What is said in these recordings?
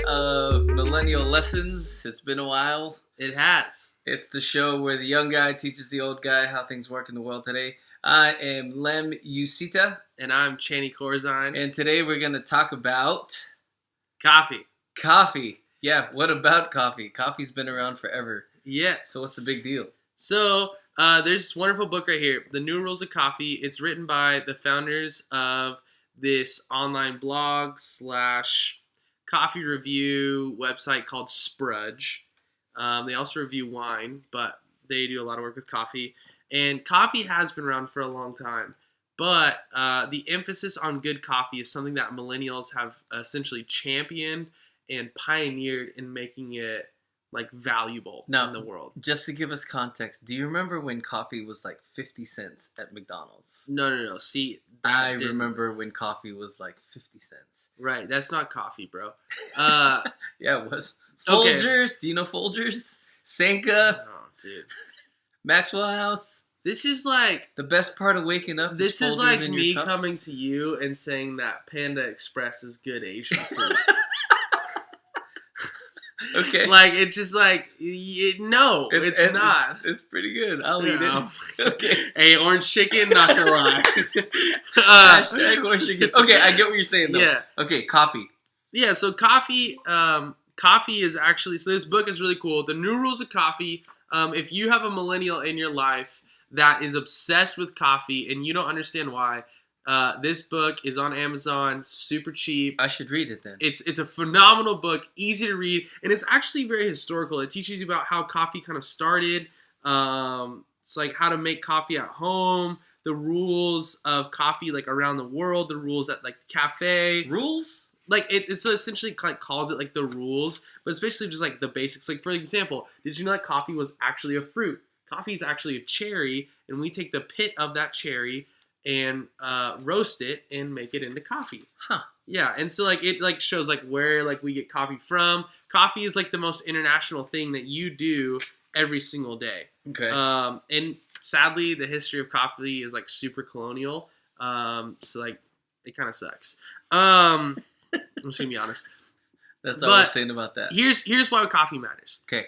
of Millennial Lessons. It's been a while. It has. It's the show where the young guy teaches the old guy how things work in the world today. I am lemusita. And I'm channycorzine. And today we're going to talk about Coffee. coffee. Yeah, what about coffee? Coffee's been around forever. Yeah. So what's the big deal? So there's this wonderful book right here, The New Rules of Coffee. It's written by the founders of this online blog / coffee review website called Sprudge. They also review wine, but they do a lot of work with coffee. And coffee has been around for a long time. But the emphasis on good coffee is something that millennials have essentially championed and pioneered in making it like valuable in the world. Just to give us context, do you remember when coffee was like 50 cents at McDonald's? No. See, I remember when coffee was like 50 cents. Right, that's not coffee, bro. Yeah, it was. Okay. Folgers, do you know Folgers? Sanka, Oh, dude. Maxwell House. This is like The best part of waking up this is is Folgers like in me your cup. coming to you and saying that Panda Express is good Asian food. Okay. Like, it's just like, no, it's not. It's pretty good. I'll eat Yeah. it. Okay. Hey, orange chicken, not gonna lie. Hashtag orange chicken. Okay, I get what you're saying though. Yeah. Okay, coffee. Yeah, so coffee is actually, so this book is really cool. The New Rules of Coffee. If you have a millennial in your life that is obsessed with coffee and you don't understand why, this book is on Amazon, super cheap. I should read it then. It's a phenomenal book, easy to read, and it's actually very historical. It teaches you about how coffee kind of started. It's like how to make coffee at home, the rules of coffee like around the world, the rules at like the cafe. Rules? Like it's essentially like calls it like the rules, but it's basically just like the basics. Like for example, did you know that coffee was actually a fruit? Coffee is actually a cherry, and we take the pit of that cherry and roast it and make it into coffee. Huh. Yeah, and so like it like shows like where like we get coffee from. Coffee is like the most international thing that you do every single day. Okay. And sadly, the history of coffee is like super colonial. So like it kind of sucks. I'm just gonna be honest. That's all I'm but saying about that. Here's why coffee matters. Okay.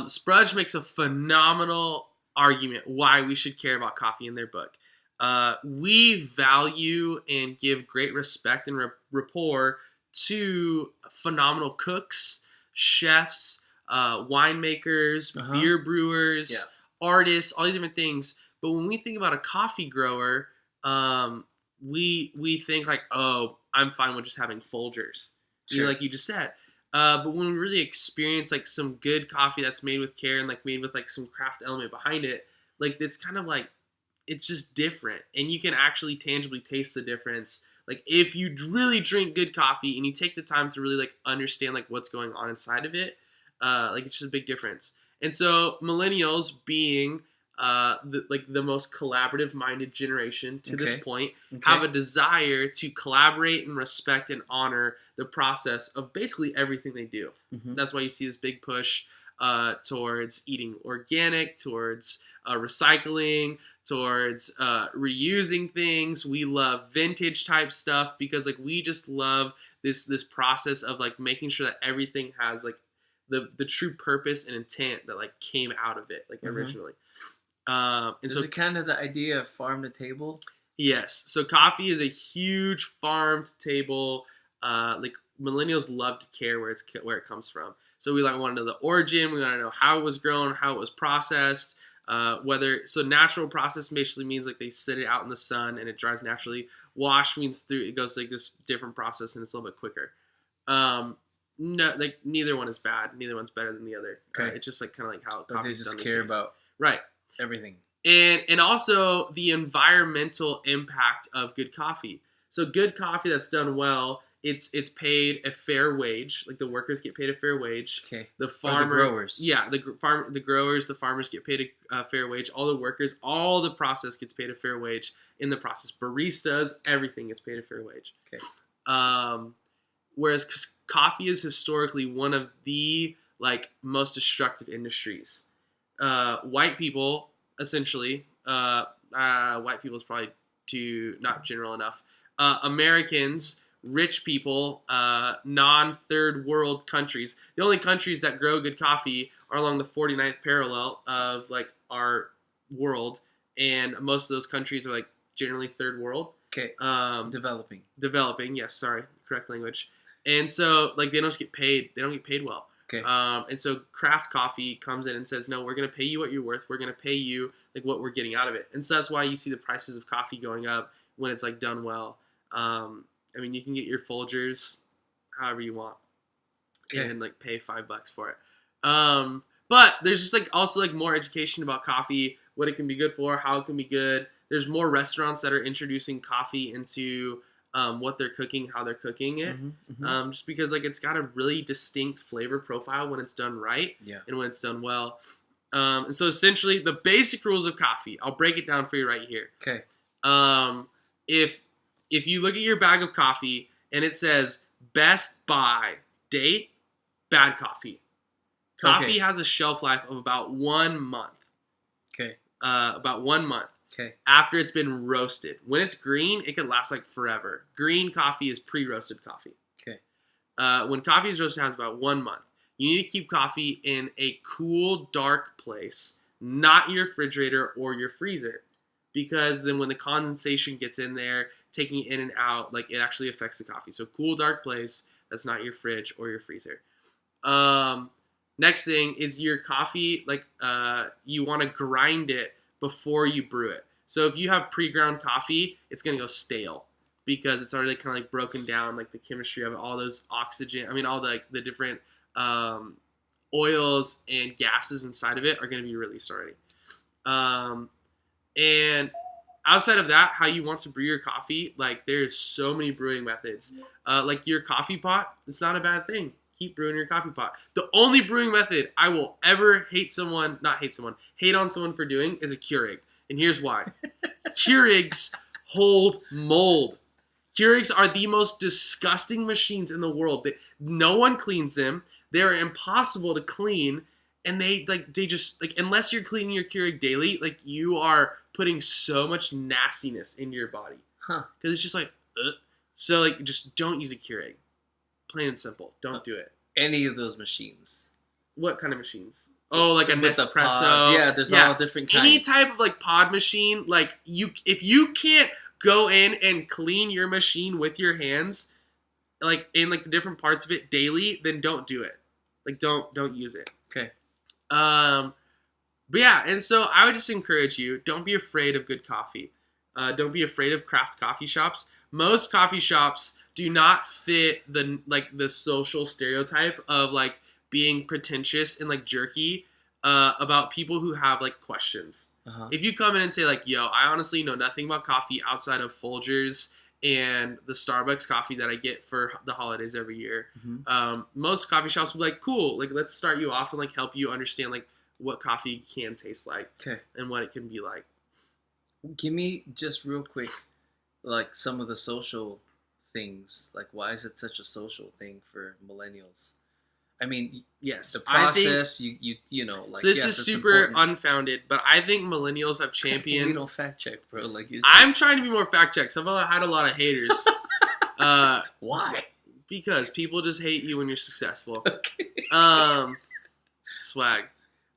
Sprudge makes a phenomenal argument why we should care about coffee in their book. We value and give great respect and rapport to phenomenal cooks, chefs, winemakers, beer brewers, artists, all these different things. But when we think about a coffee grower, we think like, oh, I'm fine with just having Folgers, like you just said. But when we really experience like some good coffee that's made with care and like made with like some craft element behind it, like it's kind of like it's just different, and you can actually tangibly taste the difference. Like if you really drink good coffee and you take the time to really like understand like what's going on inside of it, like it's just a big difference. And so millennials being the most collaborative minded generation to this point have a desire to collaborate and respect and honor the process of basically everything they do. That's why you see this big push towards eating organic, towards recycling, towards reusing things. We love vintage type stuff because like we just love this process of like making sure that everything has like the true purpose and intent that like came out of it like originally. Is it kind of the idea of farm to table? Yes. So coffee is a huge farm to table. Like millennials love to care where it comes from. So we want to know the origin. We want to know how it was grown, how it was processed. Natural process basically means like they sit it out in the sun and it dries naturally. Wash means it goes like this different process and it's a little bit quicker. No, like neither one is bad. Neither one's better than the other. Okay. It's just like kind of like how coffee's done. They just care about everything. And also the environmental impact of good coffee. So good coffee that's done well, it's paid a fair wage. Like the workers get paid a fair wage. Okay. The farmer, the growers. Yeah, the growers, the farmers get paid a fair wage. All the workers, all the process gets paid a fair wage. In the process, baristas, everything gets paid a fair wage. Okay. Whereas coffee is historically one of the like most destructive industries. White people, essentially, white people is probably not general enough. Americans rich people, non-third world countries. The only countries that grow good coffee are along the 49th parallel of like our world, and most of those countries are like generally third world. Okay. Developing. Yes, sorry, correct language. And so like they don't get paid. They don't get paid well. Okay. And so craft coffee comes in and says, no, we're going to pay you what you're worth. We're going to pay you like what we're getting out of it. And so that's why you see the prices of coffee going up when it's like done well. I mean, you can get your Folgers however you want, and like pay $5 for it. But there's just like also like more education about coffee, what it can be good for, how it can be good. There's more restaurants that are introducing coffee into what they're cooking, how they're cooking it. Just because like it's got a really distinct flavor profile when it's done right, and when it's done well. And so essentially the basic rules of coffee, I'll break it down for you right here. Okay. If you look at your bag of coffee and it says best buy date, bad coffee. Coffee has a shelf life of about 1 month. Okay. About 1 month. Okay. After it's been roasted. When it's green, it can last like forever. Green coffee is pre-roasted coffee. Okay. When coffee is roasted, it has about 1 month. You need to keep coffee in a cool, dark place, not your refrigerator or your freezer, because then when the condensation gets in there, taking it in and out, like it actually affects the coffee. So cool, dark place. That's not your fridge or your freezer. Next thing is your coffee. Like you want to grind it before you brew it. So if you have pre-ground coffee, it's going to go stale because it's already kind of like broken down, like the chemistry of it, all those oxygen, all the, like, the different oils and gases inside of it are going to be released already. And outside of that, how you want to brew your coffee, like there's so many brewing methods. Like your coffee pot, it's not a bad thing. Keep brewing your coffee pot. The only brewing method I will ever hate on someone for doing is a Keurig. And here's why. Keurigs hold mold. Keurigs are the most disgusting machines in the world. No one cleans them. They're impossible to clean. And they just, like, unless you're cleaning your Keurig daily, like, you are putting so much nastiness into your body. Because it's just like, ugh. So, like, just don't use a Keurig. Plain and simple. Don't do it. Any of those machines. What kind of machines? Oh, like a Nespresso. Yeah, there's all different kinds. Any type of like pod machine, like if you can't go in and clean your machine with your hands, like in like the different parts of it daily, then don't do it. Like don't use it. Okay. But yeah, and so I would just encourage you, don't be afraid of good coffee. Don't be afraid of craft coffee shops. Most coffee shops do not fit the social stereotype of like being pretentious and like jerky about people who have like questions. If you come in and say like, yo, I honestly know nothing about coffee outside of Folgers and the Starbucks coffee that I get for the holidays every year, most coffee shops will be like, cool, like let's start you off and like help you understand like what coffee can taste like and what it can be like. Give me just real quick, like some of the social things. Like, why is it such a social thing for millennials? I mean, yes, the process, you know, like, so this yes, is super important. unfounded, but I think millennials have championed. We don't fact check, bro. Like, I'm trying to be more fact checked. I've had a lot of haters. Why? Because people just hate you when you're successful. Okay. Swag.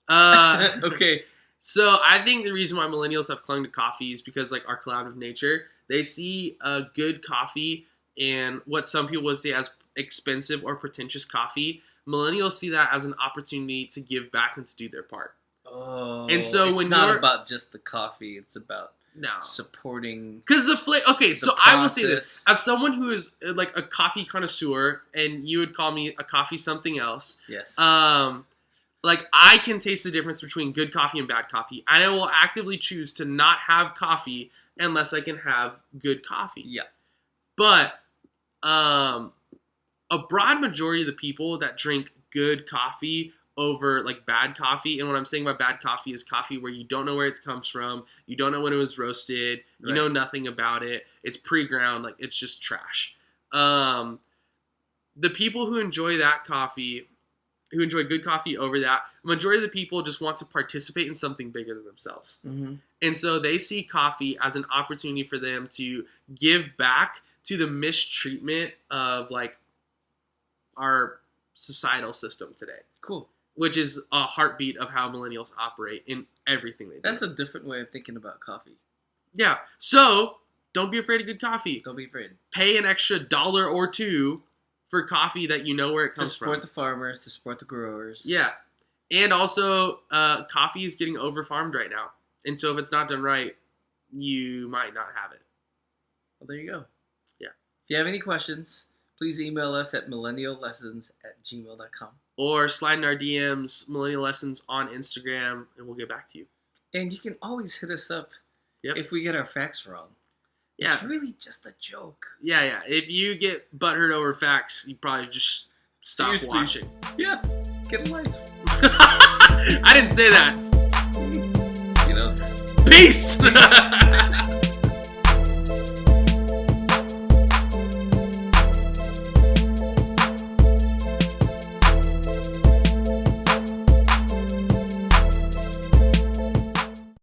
Okay. So I think the reason why millennials have clung to coffee is because like our collaborative nature. They see a good coffee and what some people would say as expensive or pretentious coffee. Millennials see that as an opportunity to give back and to do their part. Oh, and so it's not about just the coffee. It's about supporting. Because I will say this as someone who is like a coffee connoisseur, and you would call me a coffee something else. Yes. Like I can taste the difference between good coffee and bad coffee, and I will actively choose to not have coffee unless I can have good coffee. Yeah. But a broad majority of the people that drink good coffee over like bad coffee, and what I'm saying by bad coffee is coffee where you don't know where it comes from, you don't know when it was roasted, you know nothing about it, it's pre-ground, like it's just trash. The people who enjoy that coffee, who enjoy good coffee over that, majority of the people just want to participate in something bigger than themselves. And so they see coffee as an opportunity for them to give back to the mistreatment of like our societal system today. Cool. Which is a heartbeat of how millennials operate in everything they do. That's a different way of thinking about coffee. Yeah. So don't be afraid of good coffee. Don't be afraid. Pay an extra $1 or $2 for coffee that you know where it comes from. To support the farmers, to support the growers. Yeah. And also, coffee is getting over-farmed right now. And so if it's not done right, you might not have it. Well, there you go. Yeah. If you have any questions, please email us at millenniallessons@gmail.com. Or slide in our DMs, Millennial Lessons on Instagram, and we'll get back to you. And you can always hit us up Yep. if we get our facts wrong. Yeah. It's really just a joke. Yeah. If you get butthurt over facts, you probably just stop Seriously. watching. Yeah. Get a life. I didn't say that. You know. Peace!